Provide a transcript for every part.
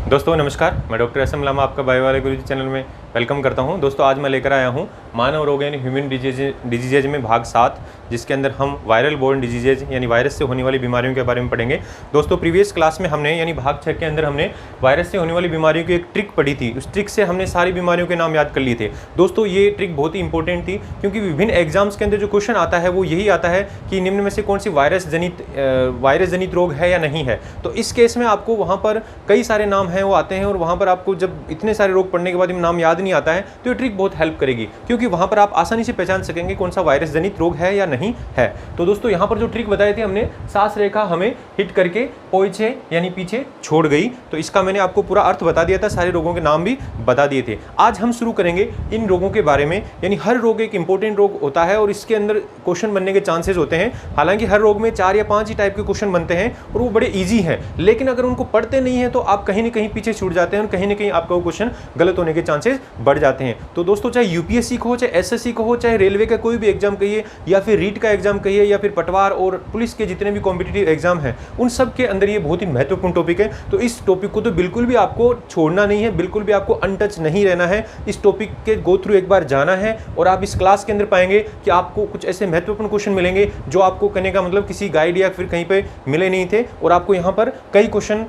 दोस्तों नमस्कार, मैं डॉक्टर एस एम लामा आपका बायो वाले गुरुजी चैनल में वेलकम करता हूं। दोस्तों आज मैं लेकर आया हूं मानव रोग यानी ह्यूमन डिजीजेज में भाग 7, जिसके अंदर हम वायरल बोर्न डिजीजेज यानी वायरस से होने वाली बीमारियों के बारे में पढ़ेंगे। दोस्तों प्रीवियस क्लास में हमने यानी भाग 6 के अंदर हमने वायरस से होने वाली बीमारियों की एक ट्रिक पढ़ी थी। उस ट्रिक से हमने सारी बीमारियों के नाम याद कर लिए थे। दोस्तों ये ट्रिक बहुत ही इंपॉर्टेंट थी, क्योंकि विभिन्न एग्जाम्स के अंदर जो क्वेश्चन आता है वो यही आता है कि निम्न में से कौन सी वायरस जनित रोग है या नहीं है। तो इस केस में आपको वहाँ पर कई सारे नाम हैं वो आते हैं, और वहाँ पर आपको जब इतने सारे रोग पढ़ने के बाद नाम याद नहीं आता है तो ये ट्रिक बहुत हेल्प करेगी, क्योंकि वहाँ पर आप आसानी से पहचान सकेंगे कौन सा वायरस जनित रोग है या नहीं है। तो दोस्तों यहाँ पर जो ट्रिक बताई थी हमने, सांस रेखा हमें हिट करके पीछे यानी पीछे छोड़ गई, तो इसका मैंने आपको पूरा अर्थ बता दिया था, सारे रोगों के नाम भी बता दिए थे। आज हम शुरू करेंगे इन रोगों के बारे में। यानी हर रोग एक इंपॉर्टेंट रोग होता है और इसके अंदर क्वेश्चन बनने के चांसेस होते हैं। हालांकि हर रोग में 4 या 5 ही टाइप के क्वेश्चन बनते हैं और वो बड़े ईजी हैं, लेकिन अगर उनको पढ़ते नहीं है तो आप कहीं ना कहीं पीछे छूट जाते हैं और कहीं ना कहीं आपका वो क्वेश्चन गलत होने के चांसेस बढ़ जाते हैं। तो दोस्तों चाहे यूपीएससी को हो, चाहे एसएससी को हो, चाहे रेलवे का कोई भी एग्जाम कहिए या फिर रीट का एग्जाम कहिए या फिर पटवार और पुलिस के जितने भी कॉम्पिटिटिव एग्जाम हैं, उन सब के अंदर ये बहुत ही महत्वपूर्ण टॉपिक है। तो इस टॉपिक को तो बिल्कुल भी आपको छोड़ना नहीं है, बिल्कुल भी आपको अनटच नहीं रहना है। इस टॉपिक के गो थ्रू एक बार जाना है और आप इस क्लास के अंदर पाएंगे कि आपको कुछ ऐसे महत्वपूर्ण क्वेश्चन मिलेंगे जो आपको कहने का मतलब किसी गाइड या फिर कहीं पे मिले नहीं थे, और आपको यहाँ पर कई क्वेश्चन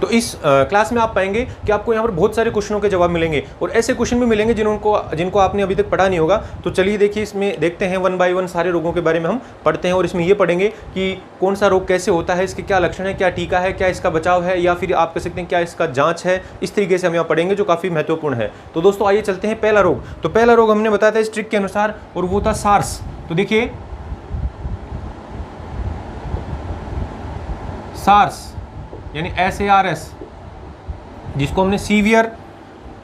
तो इस क्लास में आप पाएंगे कि आपको यहाँ पर बहुत सारे क्वेश्चनों के जवाब मिलेंगे, और ऐसे क्वेश्चन भी मिलेंगे जिनको आपने अभी तक पढ़ा नहीं होगा। तो चलिए देखिए, इसमें देखते हैं 1 बाय 1 सारे रोगों के बारे में हम पढ़ते हैं, और इसमें ये पढ़ेंगे कि कौन सा रोग कैसे होता है, इसके क्या लक्षण है, क्या टीका है, क्या इसका बचाव है, या फिर आप कह सकते हैं क्या इसका जाँच है। इस तरीके से हम यहाँ पढ़ेंगे जो काफ़ी महत्वपूर्ण है। तो दोस्तों आइए चलते हैं पहला रोग। तो पहला रोग हमने बताया था इस ट्रिक के अनुसार, और वो था सार्स। तो देखिए सार्स यानी SARS, जिसको हमने सीवियर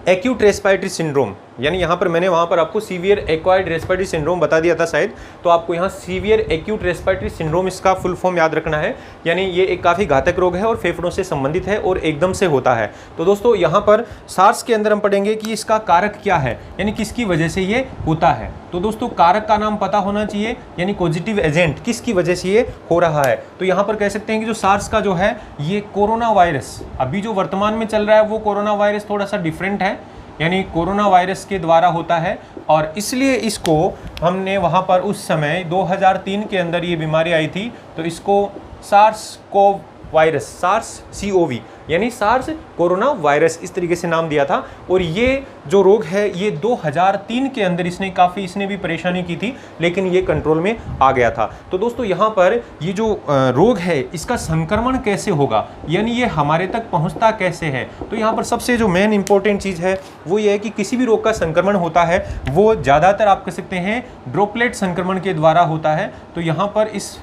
एक्यूट रेस्पिरेटरी सिंड्रोम, यानी यहाँ पर मैंने वहाँ पर आपको सीवियर एक्वायर्ड रेस्पिरेटरी सिंड्रोम बता दिया था शायद, तो आपको यहाँ सीवियर एक्यूट रेस्पिरेटरी सिंड्रोम इसका फुल फॉर्म याद रखना है। यानी ये एक काफ़ी घातक रोग है और फेफड़ों से संबंधित है और एकदम से होता है। तो दोस्तों यहाँ पर सार्स के अंदर हम पढ़ेंगे कि इसका कारक क्या है, यानी किसकी वजह से ये होता है। तो दोस्तों कारक का नाम पता होना चाहिए, यानी पॉजिटिव एजेंट किसकी वजह से ये हो रहा है। तो यहाँ पर कह सकते हैं कि जो सार्स का जो है ये कोरोना वायरस, अभी जो वर्तमान में चल रहा है वो कोरोना वायरस थोड़ा सा डिफरेंट है, यानी कोरोना वायरस के द्वारा होता है, और इसलिए इसको हमने वहाँ पर उस समय 2003 के अंदर ये बीमारी आई थी, तो इसको SARS CoV virus, SARS CoV यानी सार्स कोरोना वायरस, इस तरीके से नाम दिया था। और ये जो रोग है ये 2003 के अंदर इसने भी परेशानी की थी, लेकिन ये कंट्रोल में आ गया था। तो दोस्तों यहाँ पर ये जो रोग है इसका संक्रमण कैसे होगा, यानी ये हमारे तक पहुँचता कैसे है। तो यहाँ पर सबसे जो मेन इंपॉर्टेंट चीज़ है वो ये है कि किसी भी रोग का संक्रमण होता है वो ज़्यादातर आप कह सकते हैं ड्रॉपलेट संक्रमण के द्वारा होता है। तो यहाँ पर इस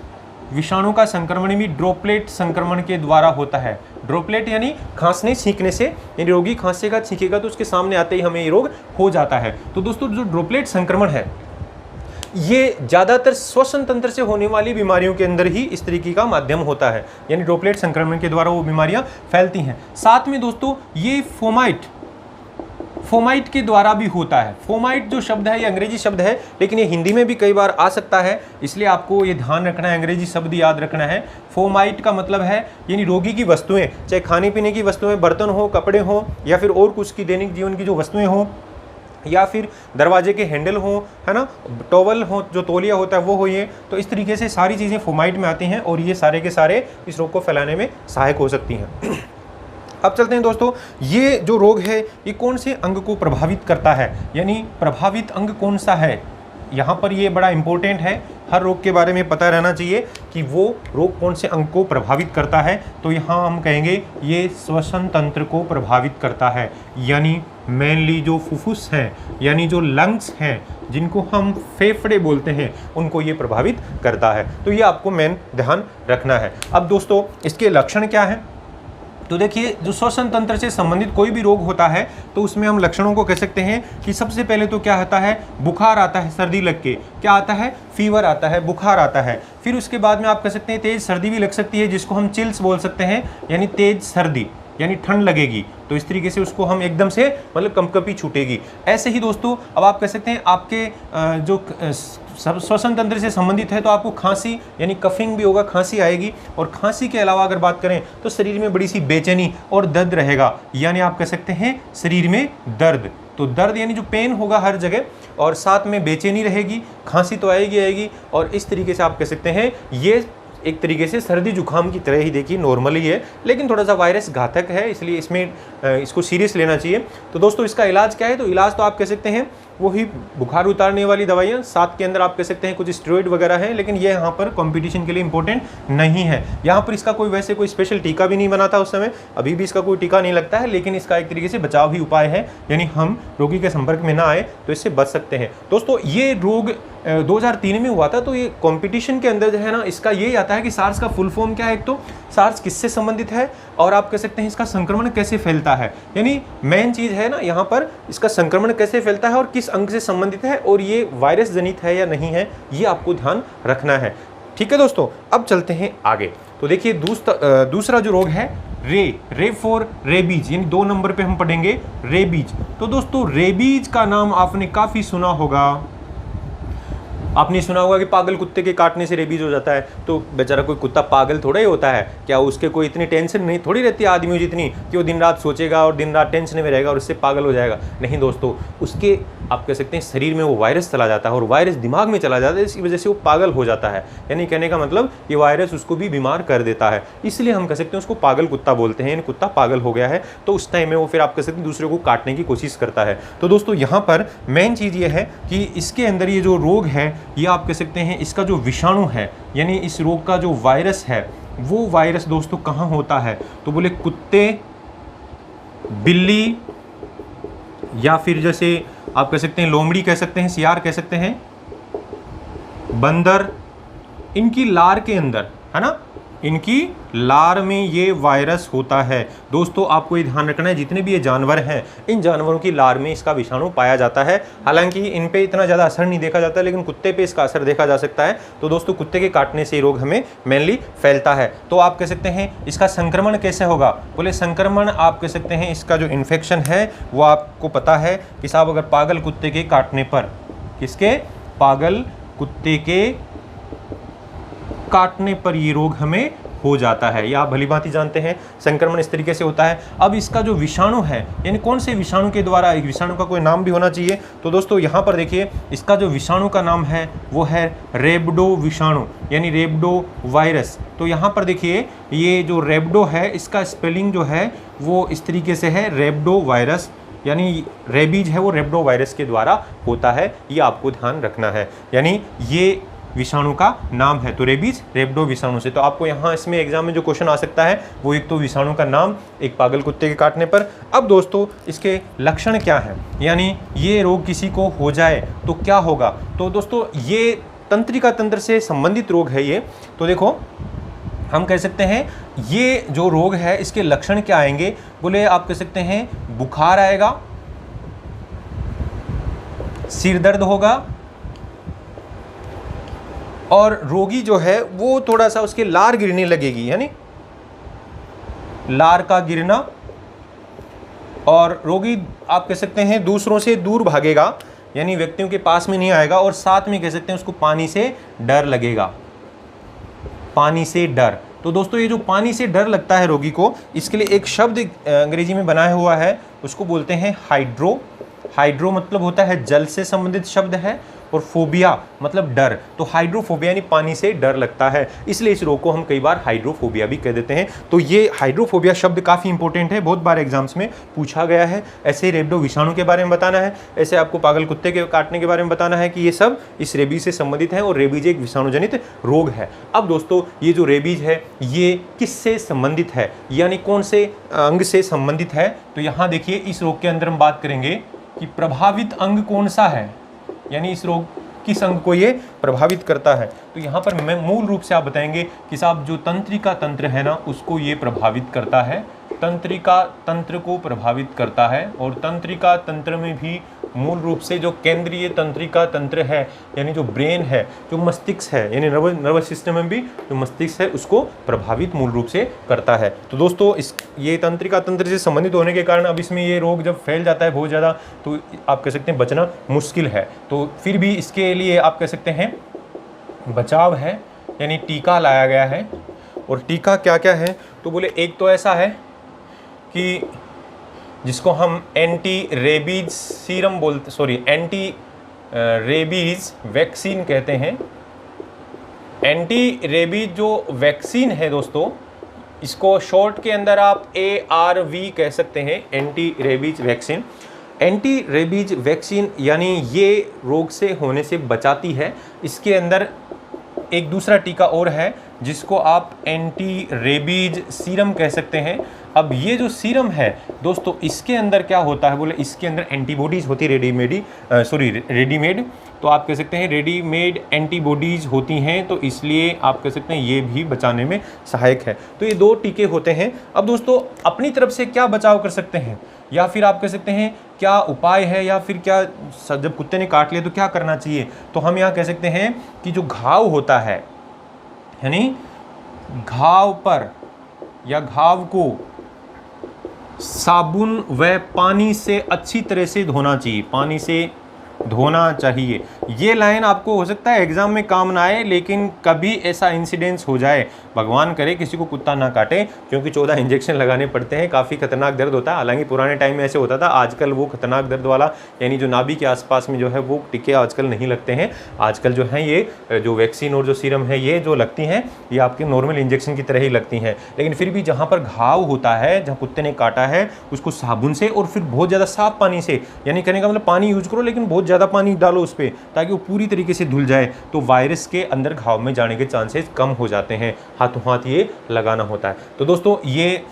विषाणु का संक्रमण भी ड्रॉपलेट संक्रमण के द्वारा होता है। ड्रॉपलेट यानी खांसने छींकने से, यानी रोगी खांसेगा छींकेगा तो उसके सामने आते ही हमें ये रोग हो जाता है। तो दोस्तों जो ड्रॉपलेट संक्रमण है ये ज़्यादातर श्वसन तंत्र से होने वाली बीमारियों के अंदर ही इस तरीके का माध्यम होता है, यानी ड्रॉपलेट संक्रमण के द्वारा वो बीमारियां फैलती हैं। साथ में दोस्तों ये फोमाइट के द्वारा भी होता है। फोमाइट जो शब्द है ये अंग्रेजी शब्द है, लेकिन ये हिंदी में भी कई बार आ सकता है, इसलिए आपको ये ध्यान रखना है, अंग्रेजी शब्द याद रखना है। फोमाइट का मतलब है यानी रोगी की वस्तुएं, चाहे खाने पीने की वस्तुएं, बर्तन हो, कपड़े हो, या फिर और कुछ की दैनिक जीवन की जो वस्तुएं हो, या फिर दरवाजे के हैंडल हो, है ना, टॉवल हो, जो तौलिया होता है वो हो, ये तो इस तरीके से सारी चीज़ें फोमाइट में आती हैं और ये सारे के सारे इस रोग को फैलाने में सहायक हो सकती हैं। अब चलते हैं दोस्तों, ये जो रोग है ये कौन से अंग को प्रभावित करता है, यानी प्रभावित अंग कौन सा है। यहाँ पर ये बड़ा इंपॉर्टेंट है, हर रोग के बारे में पता रहना चाहिए कि वो रोग कौन से अंग को प्रभावित करता है। तो यहाँ हम कहेंगे ये श्वसन तंत्र को प्रभावित करता है, यानी मेनली जो फुफ्फुस है यानी जो लंग्स हैं, जिनको हम फेफड़े बोलते हैं, उनको ये प्रभावित करता है। तो ये आपको मेन ध्यान रखना है। अब दोस्तों इसके लक्षण क्या हैं। तो देखिए जो श्वसन तंत्र से संबंधित कोई भी रोग होता है तो उसमें हम लक्षणों को कह सकते हैं कि सबसे पहले तो क्या आता है, बुखार आता है, सर्दी लग के क्या आता है, फीवर आता है, बुखार आता है। फिर उसके बाद में आप कह सकते हैं तेज सर्दी भी लग सकती है, जिसको हम चिल्स बोल सकते हैं, यानी तेज सर्दी, यानी ठंड लगेगी, तो इस तरीके से उसको हम एकदम से मतलब कंपकपी छूटेगी। ऐसे ही दोस्तों अब आप कह सकते हैं आपके जो श्वसन तंत्र से संबंधित है तो आपको खांसी यानी कफिंग भी होगा, खांसी आएगी। और खांसी के अलावा अगर बात करें तो शरीर में बड़ी सी बेचैनी और दर्द रहेगा, यानी आप कह सकते हैं शरीर में दर्द। तो दर्द यानी जो पेन होगा हर जगह, और साथ में बेचैनी रहेगी, खांसी तो आएगी। और इस तरीके से आप कह सकते हैं ये एक तरीके से सर्दी जुकाम की तरह ही देखिए नॉर्मल ही है, लेकिन थोड़ा सा वायरस घातक है, इसलिए इसमें इसको सीरियस लेना चाहिए। तो दोस्तों इसका इलाज क्या है? तो इलाज तो आप कह सकते हैं वही बुखार उतारने वाली दवाइयाँ, साथ के अंदर आप कह सकते हैं कुछ स्टेरॉइड वगैरह हैं, लेकिन ये यहाँ पर कंपटीशन के लिए इंपॉर्टेंट नहीं है। यहाँ पर इसका कोई वैसे कोई स्पेशल टीका भी नहीं बना था उस समय, अभी भी इसका कोई टीका नहीं लगता है, लेकिन इसका एक तरीके से बचाव ही उपाय है, यानी हम रोगी के संपर्क में ना आए तो इससे बच सकते हैं। दोस्तों ये रोग 2003 में हुआ था, तो ये कंपटीशन के अंदर जो है ना इसका यही आता है कि सार्स का फुल फॉर्म क्या है, एक तो सार्स किससे संबंधित है और आप कह सकते हैं इसका संक्रमण कैसे फैलता है, यानी मेन चीज़ है ना यहाँ पर इसका संक्रमण कैसे फैलता है और किस अंग से संबंधित है और ये वायरस जनित है या नहीं है, ये आपको ध्यान रखना है। ठीक है दोस्तों, अब चलते हैं आगे। तो देखिए दूसरा जो रोग है रे फॉर रेबीज, यानी 2 नंबर पे हम पढ़ेंगे रेबीज। तो दोस्तों रेबीज का नाम आपने काफ़ी सुना होगा, आपने सुना होगा कि पागल कुत्ते के काटने से रेबीज हो जाता है। तो बेचारा कोई कुत्ता पागल थोड़ा ही होता है, क्या उसके कोई इतनी टेंशन नहीं थोड़ी रहती है आदमी जितनी कि वो दिन रात सोचेगा और दिन रात टेंशन में रहेगा और इससे पागल हो जाएगा। नहीं दोस्तों, उसके आप कह सकते हैं शरीर में वो वायरस चला जाता है और वायरस दिमाग में चला जाता है, इसकी वजह से वो पागल हो जाता है। यानी कहने का मतलब ये वायरस उसको भी बीमार कर देता है, इसलिए हम कह सकते हैं उसको पागल कुत्ता बोलते हैं। यानी कुत्ता पागल हो गया है तो उस टाइम में वो फिर आप कह सकते हैं दूसरे को काटने की कोशिश करता है। तो दोस्तों यहाँ पर मेन चीज़ ये है कि इसके अंदर ये जो रोग है ये आप कह सकते हैं इसका जो विषाणु है, यानी इस रोग का जो वायरस है, वो वायरस दोस्तों कहाँ होता है? तो बोले कुत्ते, बिल्ली, या फिर जैसे आप कह सकते हैं लोमड़ी कह सकते हैं, सियार कह सकते हैं, बंदर, इनकी लार के अंदर है ना, इनकी लार में ये वायरस होता है। दोस्तों आपको ये ध्यान रखना है जितने भी ये जानवर हैं इन जानवरों की लार में इसका विषाणु पाया जाता है। हालांकि इन पे इतना ज़्यादा असर नहीं देखा जाता, लेकिन कुत्ते पे इसका असर देखा जा सकता है। तो दोस्तों कुत्ते के काटने से ये रोग हमें मेनली फैलता है। तो आप कह सकते हैं इसका संक्रमण कैसे होगा? बोले संक्रमण आप कह सकते हैं इसका जो इन्फेक्शन है वो आपको पता है कि साहब अगर पागल कुत्ते के काटने पर, किसके? पागल कुत्ते के काटने पर ये रोग हमें हो जाता है, या आप भली भांति जानते हैं संक्रमण इस तरीके से होता है। अब इसका जो विषाणु है, यानी कौन से विषाणु के द्वारा, एक विषाणु का कोई नाम भी होना चाहिए। तो दोस्तों यहाँ पर देखिए इसका जो विषाणु का नाम है वो है रेबडो विषाणु, यानी रेबडो वायरस। तो यहाँ पर देखिए ये जो रेबडो है इसका स्पेलिंग जो है वो इस तरीके से है रेबडो वायरस, यानी रेबीज है वो रेबडो वायरस के द्वारा होता है, ये आपको ध्यान रखना है। यानी ये विषाणु का नाम है, तो रेबीज रेबडो विषाणु से। तो आपको यहाँ इसमें एग्जाम में जो क्वेश्चन आ सकता है वो एक तो विषाणु का नाम, एक पागल कुत्ते के काटने पर। अब दोस्तों इसके लक्षण क्या हैं, यानी ये रोग किसी को हो जाए तो क्या होगा? तो दोस्तों ये तंत्रिका तंत्र से संबंधित रोग है ये। तो देखो हम कह सकते हैं ये जो रोग है इसके लक्षण क्या आएंगे? बोले आप कह सकते हैं बुखार आएगा, सिर दर्द होगा, और रोगी जो है वो थोड़ा सा उसके लार गिरने लगेगी, यानी लार का गिरना, और रोगी आप कह सकते हैं दूसरों से दूर भागेगा, यानी व्यक्तियों के पास में नहीं आएगा, और साथ में कह सकते हैं उसको पानी से डर लगेगा, पानी से डर। तो दोस्तों ये जो पानी से डर लगता है रोगी को, इसके लिए एक शब्द अंग्रेजी में बनाया हुआ है, उसको बोलते हैं हाइड्रो। हाइड्रो मतलब होता है जल से संबंधित शब्द है, और फोबिया मतलब डर। तो हाइड्रोफोबिया यानी पानी से डर लगता है, इसलिए इस रोग को हम कई बार हाइड्रोफोबिया भी कह देते हैं। तो ये हाइड्रोफोबिया शब्द काफ़ी इंपॉर्टेंट है, बहुत बार एग्जाम्स में पूछा गया है। ऐसे रेबडो विषाणु के बारे में बताना है, ऐसे आपको पागल कुत्ते के काटने के बारे में बताना है कि ये सब इस रेबीज से संबंधित है, और रेबीज एक विषाणु जनित रोग है। अब दोस्तों ये जो रेबीज है ये किससे संबंधित है, यानी कौन से अंग से संबंधित है? तो यहाँ देखिए इस रोग के अंदर हम बात करेंगे कि प्रभावित अंग कौन सा है, यानी इस रोग किस अंग को ये प्रभावित करता है। तो यहाँ पर मैं मूल रूप से आप बताएंगे कि साहब जो तंत्रिका तंत्र है ना उसको ये प्रभावित करता है, तंत्रिका तंत्र को प्रभावित करता है, और तंत्रिका तंत्र में भी मूल रूप से जो केंद्रीय तंत्रिका तंत्र है, यानी जो ब्रेन है, जो मस्तिष्क है, यानी नर्वस सिस्टम में भी जो मस्तिष्क है उसको प्रभावित मूल रूप से करता है। तो दोस्तों ये तंत्रिका तंत्र से संबंधित होने के कारण अब इसमें ये रोग जब फैल जाता है बहुत ज़्यादा, तो आप कह सकते हैं बचना मुश्किल है। तो फिर भी इसके लिए आप कह सकते हैं बचाव है, यानी टीका लाया गया है। और टीका क्या क्या है, तो बोले एक तो ऐसा है कि जिसको हम एंटी रेबीज सीरम बोलते, एंटी रेबीज वैक्सीन कहते हैं। एंटी रेबीज जो वैक्सीन है दोस्तों, इसको शॉर्ट के अंदर आप ARV कह सकते हैं, anti rabies vaccine. Anti rabies vaccine यानी ये रोग से होने से बचाती है। इसके अंदर एक दूसरा टीका और है जिसको आप एंटी रेबीज सीरम कह सकते हैं। अब ये जो सीरम है दोस्तों, इसके अंदर क्या होता है, बोले इसके अंदर एंटीबॉडीज़ होती है रेडीमेड, तो आप कह सकते हैं रेडीमेड एंटीबॉडीज़ होती हैं, तो इसलिए आप कह सकते हैं ये भी बचाने में सहायक है। तो ये 2 टीके होते हैं। अब दोस्तों अपनी तरफ से क्या बचाव कर सकते हैं, या फिर आप कह सकते हैं क्या उपाय है, या फिर क्या जब कुत्ते ने काट लिया तो क्या करना चाहिए, तो हम यहाँ कह सकते हैं कि जो घाव होता है, यानी घाव पर या घाव को साबुन व पानी से अच्छी तरह से धोना चाहिए, पानी से धोना चाहिए। ये लाइन आपको हो सकता है एग्जाम में काम ना आए, लेकिन कभी ऐसा इंसिडेंस हो जाए, भगवान करे किसी को कुत्ता ना काटे, क्योंकि 14 इंजेक्शन लगाने पड़ते हैं, काफ़ी खतरनाक दर्द होता है। हालांकि पुराने टाइम में ऐसे होता था, आजकल वो खतरनाक दर्द वाला यानी जो नाभि के आसपास में जो है वो टीके आजकल नहीं लगते हैं। आजकल जो है ये जो वैक्सीन और जो सीरम है ये जो लगती हैं ये आपके नॉर्मल इंजेक्शन की तरह ही लगती हैं। लेकिन फिर भी जहाँ पर घाव होता है, जहाँ कुत्ते ने काटा है, उसको साबुन से और फिर बहुत ज़्यादा साफ पानी से, यानी कहने का मतलब पानी यूज करो लेकिन बहुत ज़्यादा पानी डालो उस पर, ताकि वो पूरी तरीके से धुल जाए, तो वायरस के अंदर घाव में जाने के चांसेस कम हो जाते हैं। हाथों हाथ ये लगाना होता है। तो दोस्तों ये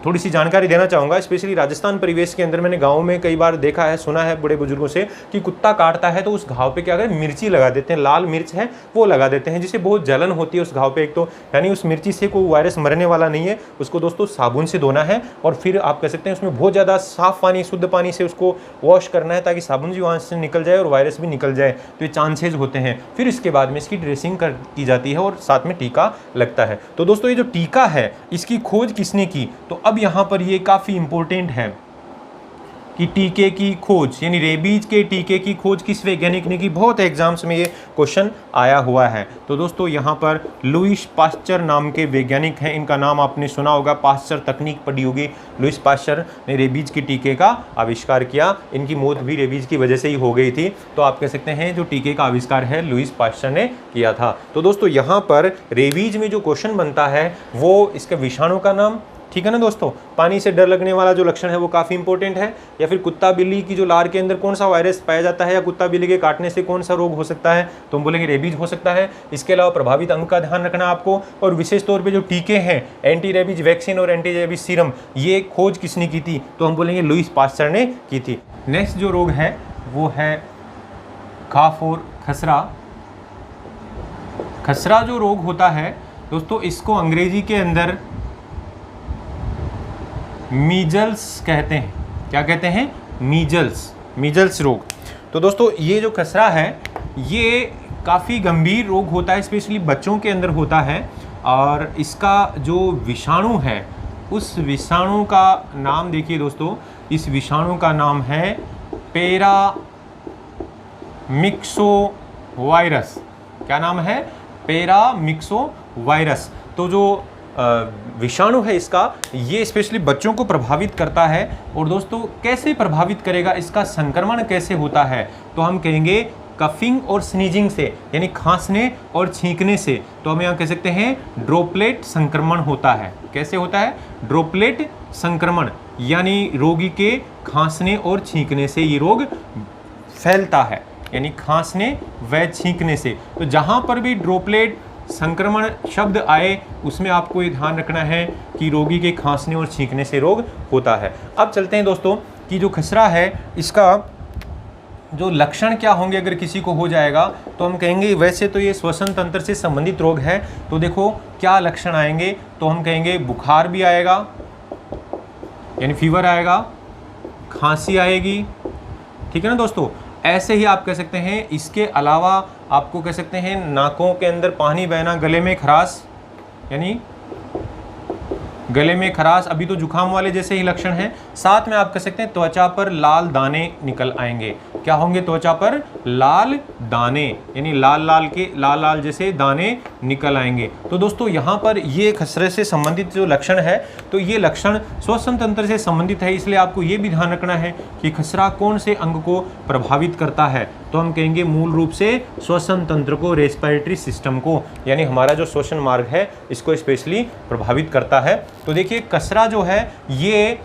थोड़ी सी जानकारी देना चाहूँगा, स्पेशली राजस्थान परिवेश के अंदर मैंने गाँव में कई बार देखा है, सुना है बड़े बुजुर्गों से कि कुत्ता काटता है तो उस घाव पे क्या करें, मिर्ची लगा देते हैं, लाल मिर्च है वो लगा देते हैं, जिससे बहुत जलन होती है उस घाव पे। एक तो यानी उस मिर्ची से कोई वायरस मरने वाला नहीं है, उसको दोस्तों साबुन से धोना है और फिर आप कह सकते हैं उसमें बहुत ज़्यादा साफ पानी, शुद्ध पानी से उसको वॉश करना है, ताकि साबुन भी वहाँ से निकल जाए और वायरस भी निकल जाए। तो ये चांसेज होते हैं। फिर इसके बाद में इसकी ड्रेसिंग की जाती है और साथ में टीका लगता है। तो दोस्तों ये जो टीका है इसकी खोज किसने की, तो अब यहाँ पर ये काफ़ी इंपॉर्टेंट है कि टीके की खोज, यानी रेबीज के टीके की खोज किस वैज्ञानिक ने की। बहुत एग्जाम्स में ये क्वेश्चन आया हुआ है। तो दोस्तों यहाँ पर लुईस पास्चर नाम के वैज्ञानिक हैं, इनका नाम आपने सुना होगा, पास्चर तकनीक पढ़ी होगी। लुईस पास्चर ने रेबीज के टीके का आविष्कार किया, इनकी मौत भी रेबीज की वजह से ही हो गई थी। तो आप कह सकते हैं जो टीके का आविष्कार है लुईस पास्चर ने किया था। तो दोस्तों यहाँ पर रेबीज में जो क्वेश्चन बनता है वो इसके विषाणु का नाम, ठीक है ना दोस्तों, पानी से डर लगने वाला जो लक्षण है वो काफ़ी इंपॉर्टेंट है, या फिर कुत्ता बिल्ली की जो लार के अंदर कौन सा वायरस पाया जाता है, या कुत्ता बिल्ली के काटने से कौन सा रोग हो सकता है, तो हम बोलेंगे रेबीज हो सकता है। इसके अलावा प्रभावित अंग का ध्यान रखना आपको, और विशेष तौर पर जो टीके हैं एंटी रेबीज वैक्सीन और एंटी रेबीज सीरम, ये खोज किसने की थी, तो हम बोलेंगे लुईस पास्चर ने की थी। नेक्स्ट जो रोग है वो है खाफ और खसरा। खसरा जो रोग होता है दोस्तों, इसको अंग्रेजी के अंदर मीजल्स कहते हैं। क्या कहते हैं, मीजल्स रोग। तो दोस्तों ये जो खसरा है ये काफ़ी गंभीर रोग होता है, स्पेशली बच्चों के अंदर होता है, और इसका जो विषाणु है उस विषाणु का नाम देखिए दोस्तों, इस विषाणु का नाम है पैरामिक्सोवायरस। क्या नाम है, पैरामिक्सोवायरस। तो जो विषाणु है इसका, ये स्पेशली बच्चों को प्रभावित करता है। और दोस्तों कैसे प्रभावित करेगा, इसका संक्रमण कैसे होता है, तो हम कहेंगे कफिंग और स्नीजिंग से, यानी खांसने और छींकने से। तो हम यहाँ कह सकते हैं ड्रॉपलेट संक्रमण होता है। कैसे होता है, ड्रॉपलेट संक्रमण, यानी रोगी के खांसने और छींकने से ये रोग फैलता है, यानी खांसने व छींकने से। तो जहाँ पर भी ड्रॉपलेट संक्रमण शब्द आए उसमें आपको ये ध्यान रखना है कि रोगी के खांसने और छींकने से रोग होता है। अब चलते हैं दोस्तों कि जो खसरा है इसका जो लक्षण क्या होंगे अगर किसी को हो जाएगा, तो हम कहेंगे वैसे तो ये श्वसन तंत्र से संबंधित रोग है, तो देखो क्या लक्षण आएंगे, तो हम कहेंगे बुखार भी आएगा, यानी फीवर आएगा, खांसी आएगी, ठीक है ना दोस्तों। ऐसे ही आप कह सकते हैं, इसके अलावा आपको कह सकते हैं नाकों के अंदर पानी बहना, गले में खराश, यानी गले में खराश, अभी तो जुकाम वाले जैसे ही लक्षण हैं। साथ में आप कह सकते हैं त्वचा पर लाल दाने निकल आएंगे। क्या होंगे? त्वचा पर लाल दाने, यानी लाल लाल जैसे दाने निकल आएंगे। तो दोस्तों यहाँ पर ये खसरे से संबंधित जो लक्षण है, तो ये लक्षण श्वसन तंत्र से संबंधित है, इसलिए आपको ये भी ध्यान रखना है कि खसरा कौन से अंग को प्रभावित करता है। तो हम कहेंगे मूल रूप से श्वसन तंत्र को, रेस्पिरेटरी सिस्टम को, यानी हमारा जो श्वसन मार्ग है इसको स्पेशली प्रभावित करता है। तो देखिए खसरा जो है ये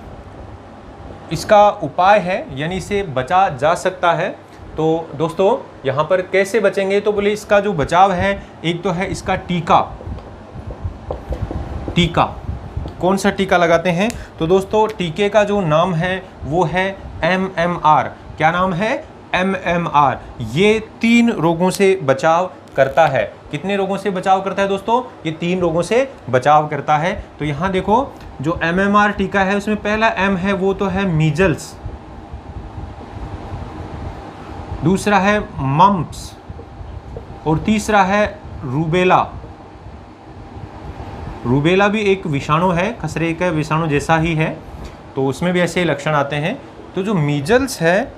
इसका उपाय है, यानी इसे बचा जा सकता है। तो दोस्तों यहाँ पर कैसे बचेंगे? तो बोले इसका जो बचाव है, एक तो है इसका टीका। कौन सा टीका लगाते हैं? तो दोस्तों टीके का जो नाम है वो है MMR। क्या नाम है? MMR। ये 3 रोगों से बचाव करता है। कितने रोगों से बचाव करता है दोस्तों? ये 3 रोगों से बचाव करता है। तो यहाँ देखो जो MMR टीका है उसमें पहला M है वो तो है मीजल्स, दूसरा है मम्प्स और तीसरा है रूबेला। रूबेला भी एक विषाणु है, खसरे का विषाणु जैसा ही है, तो उसमें भी ऐसे लक्षण आते हैं। तो जो मीजल्स है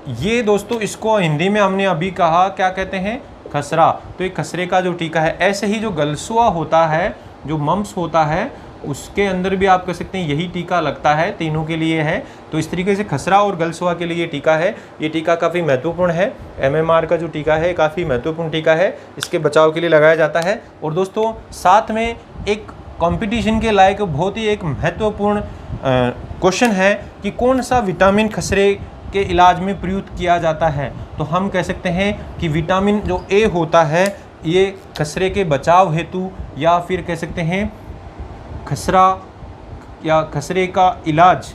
ये दोस्तों, इसको हिंदी में हमने अभी कहा, क्या कहते हैं? खसरा। तो ये खसरे का जो टीका है। ऐसे ही जो गलसुआ होता है, जो मम्प्स होता है, उसके अंदर भी आप कह सकते हैं यही टीका लगता है, तीनों के लिए है। तो इस तरीके से खसरा और गलसुआ के लिए टीका है। ये टीका काफ़ी महत्वपूर्ण है। MMR का जो टीका है काफ़ी महत्वपूर्ण टीका है, इसके बचाव के लिए लगाया जाता है। और दोस्तों साथ में एक कंपटीशन के लायक बहुत ही एक महत्वपूर्ण क्वेश्चन है कि कौन सा विटामिन खसरे के इलाज में प्रयुक्त किया जाता है। तो हम कह सकते हैं कि विटामिन जो A होता है ये खसरे के बचाव हेतु, या फिर कह सकते हैं खसरा या खसरे का इलाज,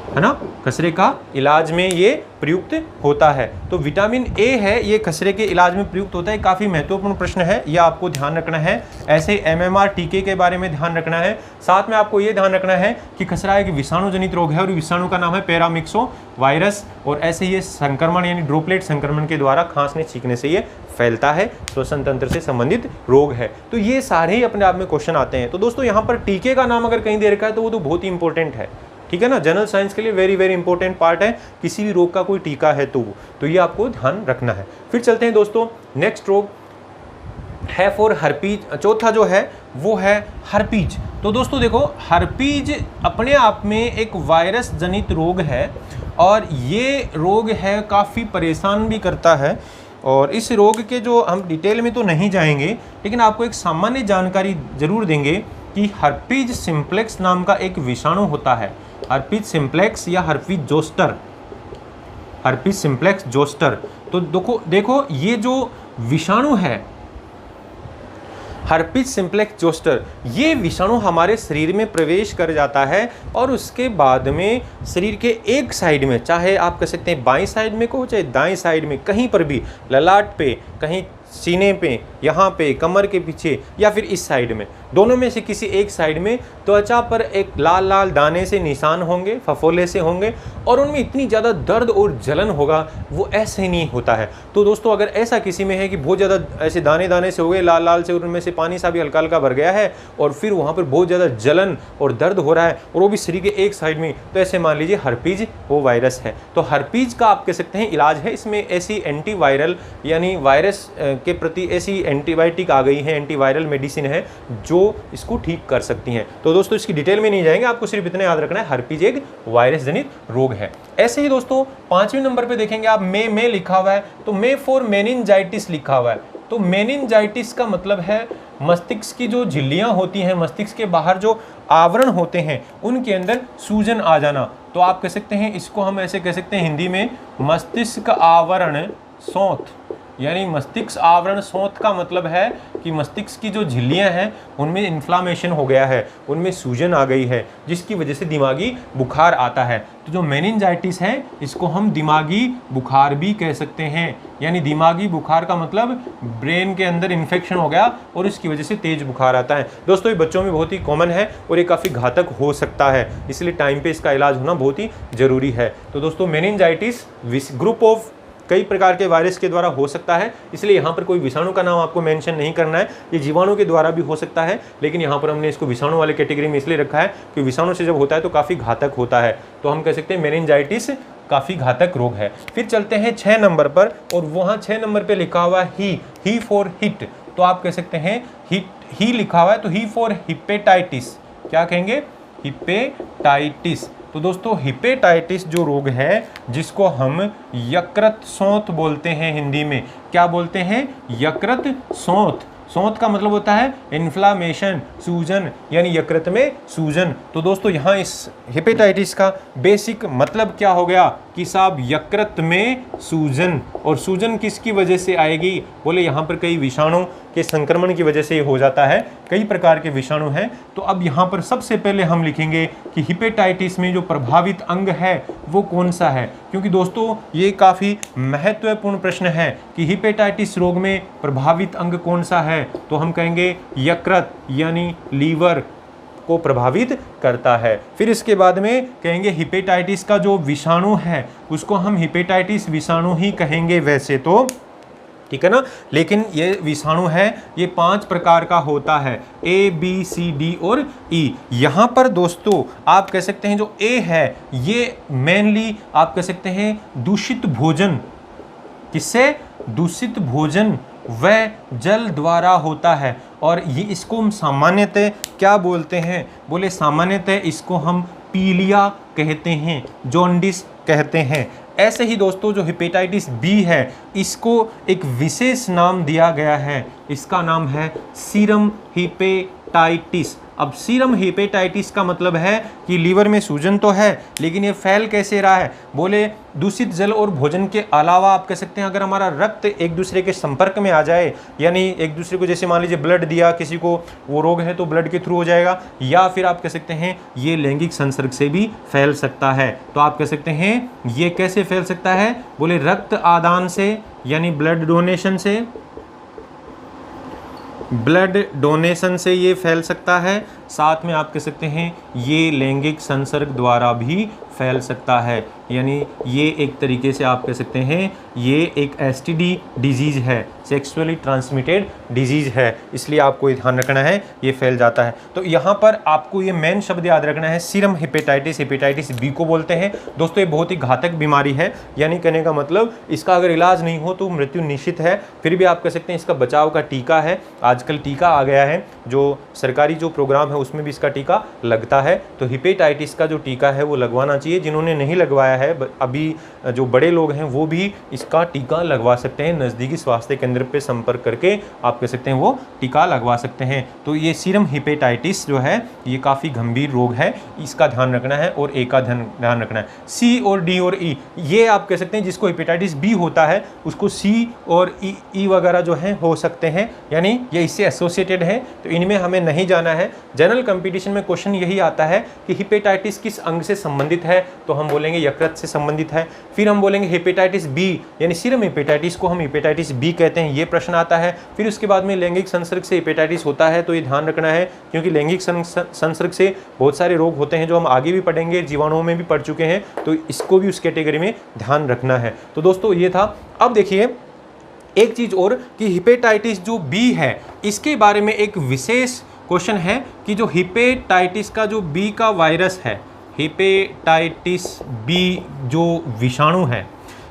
है ना, खसरे का इलाज में ये प्रयुक्त होता है। तो विटामिन A है, ये खसरे के इलाज में प्रयुक्त होता है। काफ़ी महत्वपूर्ण प्रश्न है, यह आपको ध्यान रखना है। ऐसे MMR टीके के बारे में ध्यान रखना है। साथ में आपको ये ध्यान रखना है कि खसरा एक विषाणु जनित रोग है और विषाणु का नाम है पैरामिक्सो वायरस, और ऐसे ये संक्रमण यानी ड्रॉपलेट संक्रमण के द्वारा खांसने छींकने से ये फैलता है, श्वसन तंत्र से संबंधित रोग है। तो ये सारे ही अपने आप में क्वेश्चन आते हैं। तो दोस्तों यहाँ पर टीके का नाम अगर कहीं दे रखा है तो वो तो बहुत ही इंपॉर्टेंट है, ठीक है ना, जनरल साइंस के लिए वेरी इंपॉर्टेंट पार्ट है। किसी भी रोग का कोई टीका है तो ये आपको ध्यान रखना है। फिर चलते हैं दोस्तों, नेक्स्ट रोग है फॉर हर्पीज। चौथा जो है वो है हर्पीज। तो दोस्तों देखो, हर्पीज अपने आप में एक वायरस जनित रोग है और ये रोग है काफ़ी परेशान भी करता है। और इस रोग के जो हम डिटेल में तो नहीं जाएंगे, लेकिन आपको एक सामान्य जानकारी जरूर देंगे कि हर्पीज सिम्प्लेक्स नाम का एक विषाणु होता है। हर्पीज सिम्प्लेक्स या herpes zoster, herpes simplex zoster. तो देखो ये जो विषाणु है हर्पीज सिम्प्लेक्स जोस्टर, ये विषाणु हमारे शरीर में प्रवेश कर जाता है और उसके बाद में शरीर के एक साइड में, चाहे आप कह सकते हैं बाईं साइड में को चाहे दाईं साइड में, कहीं पर भी, ललाट पे, कहीं सीने पे, यहाँ पे, कमर के पीछे या फिर इस साइड में, दोनों में से किसी एक साइड में त्वचा पर एक लाल लाल दाने से निशान होंगे, फफोले से होंगे और उनमें इतनी ज़्यादा दर्द और जलन होगा, वो ऐसे ही नहीं होता है। तो दोस्तों अगर ऐसा किसी में है कि बहुत ज़्यादा ऐसे दाने दाने से हो गए, लाल लाल से, और उनमें से पानी सा भी हल्का हल्का भर गया है और फिर वहाँ पर बहुत ज़्यादा जलन और दर्द हो रहा है और वो भी शरीर के एक साइड में, तो ऐसे मान लीजिए हर्पीज वो वायरस है। तो हर्पीज का आप कह सकते हैं इलाज है, इसमें ऐसी एंटीवायरल यानी वायरस के प्रति ऐसी एंटीबायोटिक आ गई है, एंटीवायरल मेडिसिन है जो इसको ठीक कर सकती हैं। तो दोस्तों इसकी डिटेल में नहीं जाएंगे, आपको सिर्फ इतना याद रखना है हर्पीज एक वायरस जनित रोग है। ऐसे ही दोस्तों 5वें नंबर पे देखेंगे आप, में लिखा हुआ है, तो में फॉर मेनिनजाइटिस लिखा हुआ है। तो मेनिनजाइटिस का मतलब है मस्तिष्क की जो झिल्लियां होती हैं, मस्तिष्क के बाहर जो आवरण होते हैं उनके अंदर सूजन आ जाना। तो आप कह सकते हैं इसको हम ऐसे कह सकते हैं हिंदी में मस्तिष्क आवरण सौंथ, यानी मस्तिष्क आवरण सोंत का मतलब है कि मस्तिष्क की जो झिल्लियां हैं उनमें इन्फ्लामेशन हो गया है, उनमें सूजन आ गई है, जिसकी वजह से दिमागी बुखार आता है। तो जो मेनिंजाइटिस है इसको हम दिमागी बुखार भी कह सकते हैं। यानी दिमागी बुखार का मतलब ब्रेन के अंदर इन्फेक्शन हो गया और इसकी वजह से तेज बुखार आता है। दोस्तों ये बच्चों में बहुत ही कॉमन है और ये काफ़ी घातक हो सकता है, इसलिए टाइम पे इसका इलाज होना बहुत ही ज़रूरी है। तो दोस्तों मेनिंजाइटिस ग्रुप ऑफ कई प्रकार के वायरस के द्वारा हो सकता है, इसलिए यहाँ पर कोई विषाणु का नाम आपको मेंशन नहीं करना है। ये जीवाणु के द्वारा भी हो सकता है, लेकिन यहाँ पर हमने इसको विषाणु वाले कैटेगरी में इसलिए रखा है कि विषाणु से जब होता है तो काफ़ी घातक होता है। तो हम कह सकते हैं मेनिंजाइटिस काफ़ी घातक रोग है। फिर चलते हैं 6 नंबर पर, और वहाँ 6 नंबर पर लिखा हुआ ही फॉर हिट। तो आप कह सकते हैं ही लिखा हुआ है तो ही फॉर हिपेटाइटिस। क्या कहेंगे? हिपेटाइटिस। तो दोस्तों हिपेटाइटिस जो रोग है जिसको हम यकृत सोंत बोलते हैं, हिंदी में क्या बोलते हैं? यकृत सोंत। सोंत का मतलब होता है इन्फ्लामेशन, सूजन, यानी यकृत में सूजन। तो दोस्तों यहाँ इस हेपेटाइटिस का बेसिक मतलब क्या हो गया कि साहब यकृत में सूजन। और सूजन किसकी वजह से आएगी? बोले यहाँ पर कई विषाणु के संक्रमण की वजह से हो जाता है, कई प्रकार के विषाणु हैं। तो अब यहाँ पर सबसे पहले हम लिखेंगे कि हेपेटाइटिस में जो प्रभावित अंग है वो कौन सा है, क्योंकि दोस्तों ये काफ़ी महत्वपूर्ण प्रश्न है कि हेपेटाइटिस रोग में प्रभावित अंग कौन सा है। तो हम कहेंगे यकृत यानी लीवर को प्रभावित करता है। फिर इसके बाद में कहेंगे हेपेटाइटिस का जो विषाणु है उसको हम हेपेटाइटिस विषाणु ही कहेंगे वैसे तो, ठीक है ना। लेकिन ये विषाणु है ये 5 प्रकार का होता है, A, B, C, D और E। यहाँ पर दोस्तों आप कह सकते हैं जो A है ये मेनली आप कह सकते हैं दूषित भोजन, किससे? दूषित भोजन व जल द्वारा होता है। और ये इसको हम सामान्यतः क्या बोलते हैं? बोले सामान्यतः इसको हम पीलिया कहते हैं, जॉन्डिस कहते हैं। ऐसे ही दोस्तों जो हेपेटाइटिस बी है इसको एक विशेष नाम दिया गया है, इसका नाम है सीरम हेपेटाइटिस। अब सीरम हेपेटाइटिस का मतलब है कि लीवर में सूजन तो है लेकिन ये फैल कैसे रहा है? बोले दूषित जल और भोजन के अलावा आप कह सकते हैं अगर हमारा रक्त एक दूसरे के संपर्क में आ जाए, यानी एक दूसरे को जैसे मान लीजिए ब्लड दिया किसी को, वो रोग है तो ब्लड के थ्रू हो जाएगा, या फिर आप कह सकते हैं ये लैंगिक संसर्ग से भी फैल सकता है। तो आप कह सकते हैं ये कैसे फैल सकता है? बोले रक्त आदान से यानी ब्लड डोनेशन से, ब्लड डोनेशन से ये फैल सकता है। साथ में आप कह सकते हैं ये लैंगिक संसर्ग द्वारा भी फैल सकता है, यानी ये एक तरीके से आप कह सकते हैं ये एक एसटीडी डिजीज़ है, सेक्सुअली ट्रांसमिटेड डिजीज़ है, इसलिए आपको ये ध्यान रखना है ये फैल जाता है। तो यहाँ पर आपको ये मेन शब्द याद रखना है सीरम हेपेटाइटिस, हेपेटाइटिस बी को बोलते हैं। दोस्तों ये बहुत ही घातक बीमारी है, यानी कहने का मतलब इसका अगर इलाज नहीं हो तो मृत्यु निश्चित है। फिर भी आप कह सकते हैं इसका बचाव का टीका है, आजकल टीका आ गया है, जो सरकारी जो प्रोग्राम है उसमें भी इसका टीका लगता है। तो हेपेटाइटिस का जो टीका है वो लगवाना चाहिए। जिन्होंने नहीं लगवाया है अभी जो बड़े लोग हैं वो भी इसका टीका लगवा सकते हैं, नज़दीकी स्वास्थ्य केंद्र पे संपर्क करके आप कह सकते हैं वो टीका लगवा सकते हैं। तो ये सीरम हेपेटाइटिस जो है ये काफ़ी गंभीर रोग है, इसका ध्यान रखना है और ए का ध्यान रखना है। सी और डी और ई ये आप कह सकते हैं जिसको हेपेटाइटिस बी होता है उसको सी और ई वगैरह जो है हो सकते हैं, यानी ये इससे एसोसिएटेड है, तो इनमें हमें नहीं जाना है। जनरल कंपटीशन में क्वेश्चन यही आता है कि हेपेटाइटिस किस अंग से संबंधित है, तो हम बोलेंगे यकृत से संबंधित है। फिर हम बोलेंगे हेपेटाइटिस बी यानी सीरम हेपेटाइटिस को हम हेपेटाइटिस बी कहते हैं, ये प्रश्न आता है। फिर उसके बाद में लैंगिक संसर्ग से हेपेटाइटिस होता है, तो ये ध्यान रखना है क्योंकि लैंगिक संसर्ग से बहुत सारे रोग होते हैं जो हम आगे भी पढ़ेंगे, जीवाणुओं में भी पढ़ चुके हैं, तो इसको भी उस कैटेगरी में ध्यान रखना है। तो दोस्तों ये था। अब देखिए एक चीज़ और कि हेपेटाइटिस जो बी है इसके बारे में एक विशेष क्वेश्चन है कि जो हेपेटाइटिस का जो बी का वायरस है, हेपेटाइटिस बी जो विषाणु है,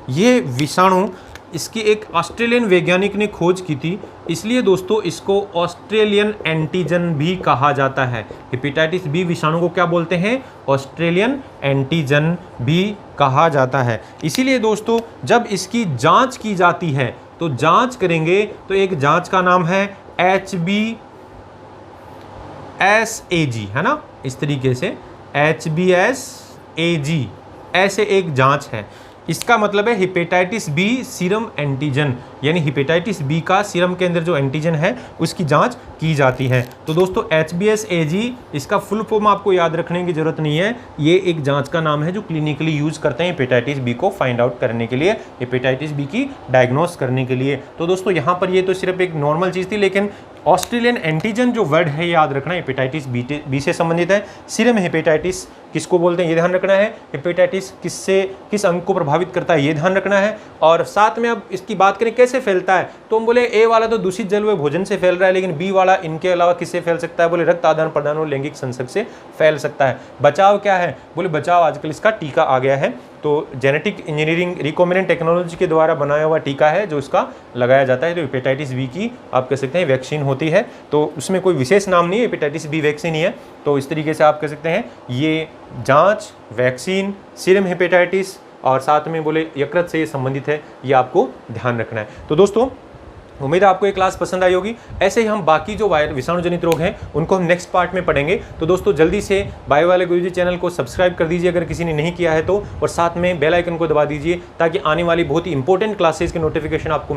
ये विषाणु इसकी एक ऑस्ट्रेलियन वैज्ञानिक ने खोज की थी, इसलिए दोस्तों इसको ऑस्ट्रेलियन एंटीजन भी कहा जाता है। हेपेटाइटिस बी विषाणु को क्या बोलते हैं? ऑस्ट्रेलियन एंटीजन भी कहा जाता है। इसीलिए दोस्तों जब इसकी जांच की जाती है तो जांच करेंगे तो एक जांच का नाम है HBsAg, है ना, इस तरीके से HBsAg ऐसे एक जांच है। इसका मतलब है हेपेटाइटिस बी सीरम एंटीजन, यानी हेपेटाइटिस बी का सीरम के अंदर जो एंटीजन है उसकी जांच की जाती है। तो दोस्तों HBsAg इसका फुल फॉर्म आपको याद रखने की जरूरत नहीं है, ये एक जांच का नाम है जो क्लिनिकली यूज करते हैं हेपेटाइटिस बी को फाइंड आउट करने के लिए, हेपेटाइटिस बी की डायग्नोस करने के लिए। तो दोस्तों यहाँ पर ये तो सिर्फ एक नॉर्मल चीज़ थी, लेकिन ऑस्ट्रेलियन एंटीजन जो वर्ड है याद रखना हेपेटाइटिस बी से संबंधित है। सीरम हेपेटाइटिस किसको बोलते हैं ये ध्यान रखना है, हेपेटाइटिस किस अंग को प्रभावित करता है ये ध्यान रखना है। और साथ में अब इसकी बात करें कैसे फैलता है, तो हम बोले ए वाला तो दूषित जल व भोजन से फैल रहा है, लेकिन बी वाला इनके अलावा किससे फैल सकता है, बोले रक्त आदान प्रदान और लैंगिक संसर्ग से फैल सकता है। बचाव क्या है, बोले बचाव आजकल इसका टीका आ गया है, तो जेनेटिक इंजीनियरिंग रिकॉम्बिनेंट टेक्नोलॉजी के द्वारा बनाया हुआ टीका है जो इसका लगाया जाता है। तो हेपेटाइटिस बी की आप कह सकते हैं वैक्सीन होती है, तो उसमें कोई विशेष नाम नहीं है, हेपेटाइटिस बी वैक्सीन ही है। तो इस तरीके से आप कह सकते हैं ये जांच, वैक्सीन, सीरम हेपेटाइटिस और साथ में बोले यकृत से ये संबंधित है, ये आपको ध्यान रखना है। तो दोस्तों उम्मीद है आपको ये क्लास पसंद आई होगी। ऐसे ही हम बाकी जो विषाणु जनित रोग हैं उनको हम नेक्स्ट पार्ट में पढ़ेंगे। तो दोस्तों जल्दी से बायो वाले गुरुजी चैनल को सब्सक्राइब कर दीजिए अगर किसी ने नहीं किया है तो, और साथ में बेल आइकन को दबा दीजिए ताकि आने वाली बहुत ही इंपॉर्टेंट क्लासेस के नोटिफिकेशन आपको